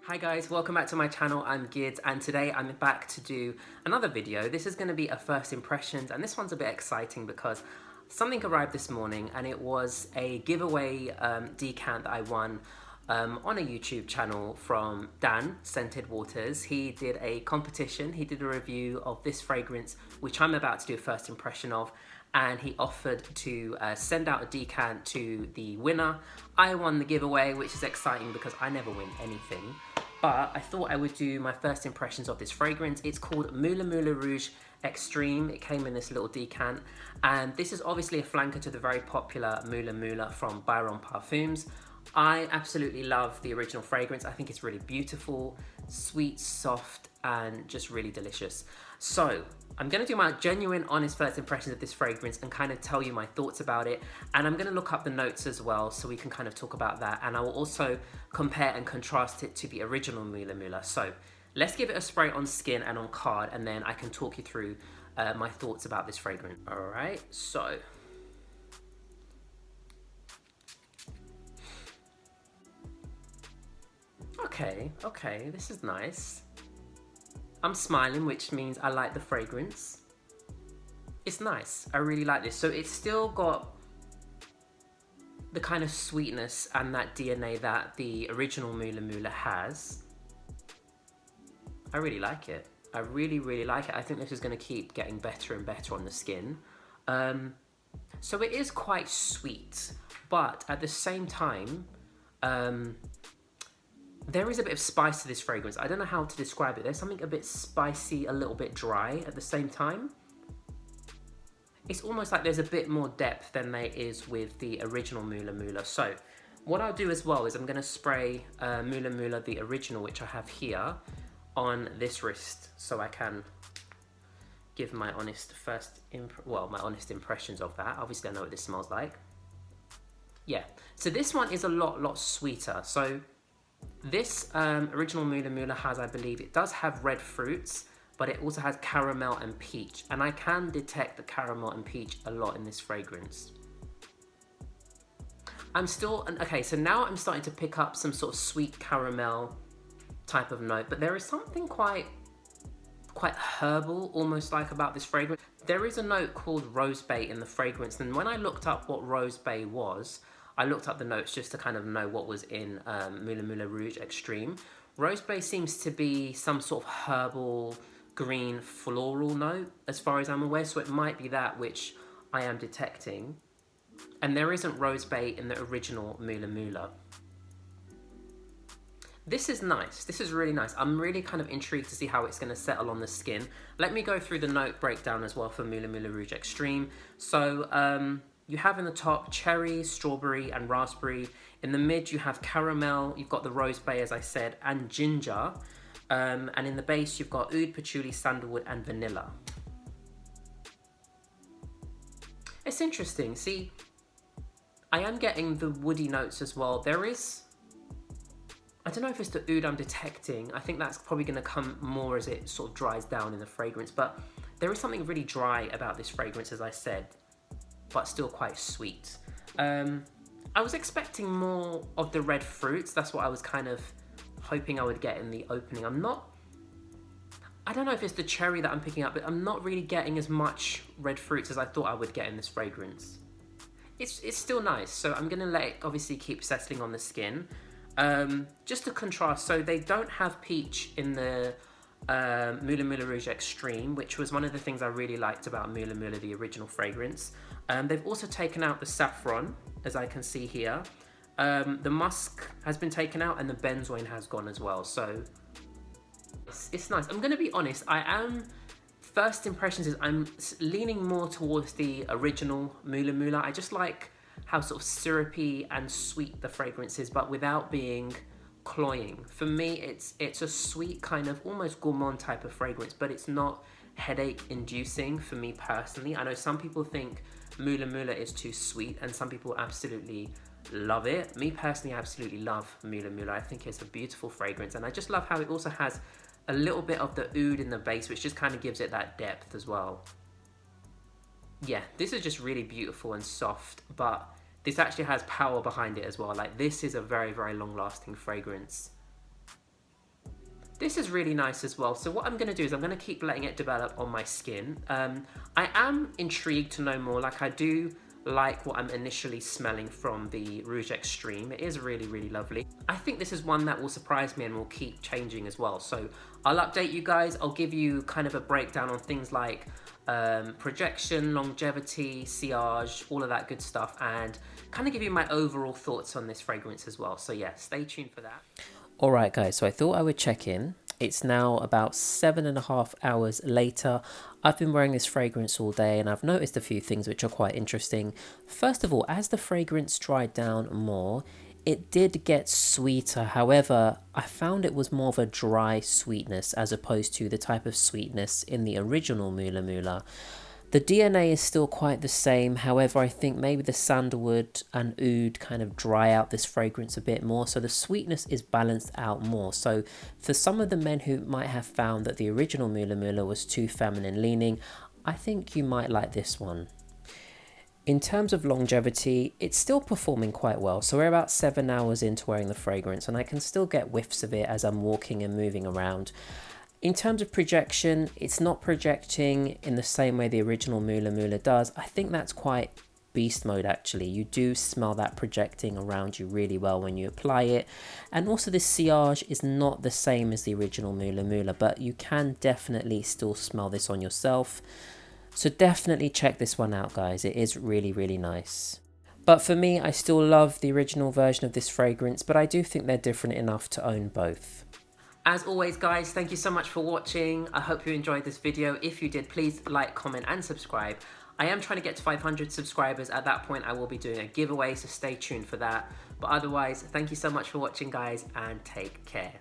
Hi guys, welcome back to my channel. I'm Gids and today I'm back to do another video. This is going to be a first impressions and this one's a bit exciting because something arrived this morning and it was a giveaway decant that I won on a YouTube channel from Dan, Scented Waters. He did a competition, he did a review of this fragrance which I'm about to do a first impression of, and he offered to send out a decant to the winner. I won the giveaway, which is exciting because I never win anything. But I thought I would do my first impressions of this fragrance. It's called Mula Mula Rouge Extreme. It came in this little decant. And this is obviously a flanker to the very popular Mula Mula from Byron Parfums. I absolutely love the original fragrance. I think it's really beautiful, sweet, soft, and just really delicious. So I'm gonna do my genuine, honest first impressions of this fragrance and kind of tell you my thoughts about it. And I'm gonna look up the notes as well so we can kind of talk about that. And I will also compare and contrast it to the original Mula Mula. So let's give it a spray on skin and on card, and then I can talk you through my thoughts about this fragrance. All right, so. Okay, this is nice. I'm smiling, which means I like the fragrance. It's nice, I really like this. So it's still got the kind of sweetness and that DNA that the original Mula Mula has. I really like it. I really like it. I think this is gonna keep getting better and better on the skin. So it is quite sweet, but at the same time, there is a bit of spice to this fragrance. I don't know how to describe it. There's something a bit spicy, a little bit dry at the same time. It's almost like there's a bit more depth than there is with the original Mula Mula. So what I'll do as well is I'm gonna spray Mula Mula, the original, which I have here, on this wrist so I can give my honest my honest impressions of that. Obviously I know what this smells like. Yeah, so this one is a lot sweeter. So this original Mula Mula has, I believe, it does have red fruits, but it also has caramel and peach. And I can detect the caramel and peach a lot in this fragrance. Okay, so now I'm starting to pick up some sort of sweet caramel type of note, but there is something quite herbal, almost like, about this fragrance. There is a note called rose bay in the fragrance, and when I looked up what rose bay was, I looked up the notes just to kind of know what was in Mula Mula Rouge Extreme. Rose bay seems to be some sort of herbal, green, floral note, as far as I'm aware, so it might be that which I am detecting. And there isn't rose bay in the original Mula Mula. This is nice. This is really nice. I'm really kind of intrigued to see how it's going to settle on the skin. Let me go through the note breakdown as well for Mula Mula Rouge Extreme. So, you have in the top cherry, strawberry, and raspberry. In the mid, you have caramel. You've got the rose bay, as I said, and ginger. And in the base, you've got oud, patchouli, sandalwood, and vanilla. It's interesting. See, I am getting the woody notes as well. There is, I don't know if it's the oud I'm detecting. I think that's probably going to come more as it sort of dries down in the fragrance. But there is something really dry about this fragrance, as I said, but still quite sweet. I was expecting more of the red fruits. That's what I was kind of hoping I would get in the opening. I don't know if it's the cherry that I'm picking up, but I'm not really getting as much red fruits as I thought I would get in this fragrance. It's still nice, so I'm gonna let it obviously keep settling on the skin. Just to contrast, so they don't have peach in the Mula Mula Rouge Extreme, which was one of the things I really liked about Mula Mula, the original fragrance. They've also taken out the saffron, as I can see here. The musk has been taken out and the benzoin has gone as well. So it's nice. I'm going to be honest. First impressions is I'm leaning more towards the original Mula Mula. I just like how sort of syrupy and sweet the fragrance is, but without being cloying. For me, it's a sweet kind of almost gourmand type of fragrance, but it's not headache inducing for me personally. I know some people think Mula Mula is too sweet and some people absolutely love it. Me personally, I absolutely love Mula Mula. I think it's a beautiful fragrance, and I just love how it also has a little bit of the oud in the base, which just kind of gives it that depth as well. Yeah, this is just really beautiful and soft, but this actually has power behind it as well. Like, this is a very long lasting fragrance. This is really nice as well. So what I'm going to do is I'm going to keep letting it develop on my skin. I am intrigued to know more. Like, I do like what I'm initially smelling from the Rouge Extreme. It is really, really lovely. I think this is one that will surprise me and will keep changing as well. So I'll update you guys. I'll give you kind of a breakdown on things like projection, longevity, sillage, all of that good stuff, and kind of give you my overall thoughts on this fragrance as well. So yeah, stay tuned for that. Alright guys, so I thought I would check in. It's now about 7.5 hours later. I've been wearing this fragrance all day and I've noticed a few things which are quite interesting. First of all, as the fragrance dried down more, it did get sweeter. However, I found it was more of a dry sweetness as opposed to the type of sweetness in the original Mula Mula. The DNA is still quite the same, however I think maybe the sandalwood and oud kind of dry out this fragrance a bit more, so the sweetness is balanced out more. So for some of the men who might have found that the original Mula Mula was too feminine leaning, I think you might like this one. In terms of longevity, it's still performing quite well, so we're about 7 hours into wearing the fragrance and I can still get whiffs of it as I'm walking and moving around. In terms of projection, it's not projecting in the same way the original Mula Mula does. I think that's quite beast mode actually. You do smell that projecting around you really well when you apply it. And also the sillage is not the same as the original Mula Mula, but you can definitely still smell this on yourself. So definitely check this one out guys, it is really, really nice. But for me, I still love the original version of this fragrance, but I do think they're different enough to own both. As always guys, thank you so much for watching. I hope you enjoyed this video. If you did, please like, comment and subscribe. I am trying to get to 500 subscribers. At that point I will be doing a giveaway, so stay tuned for that. But otherwise, thank you so much for watching guys and take care.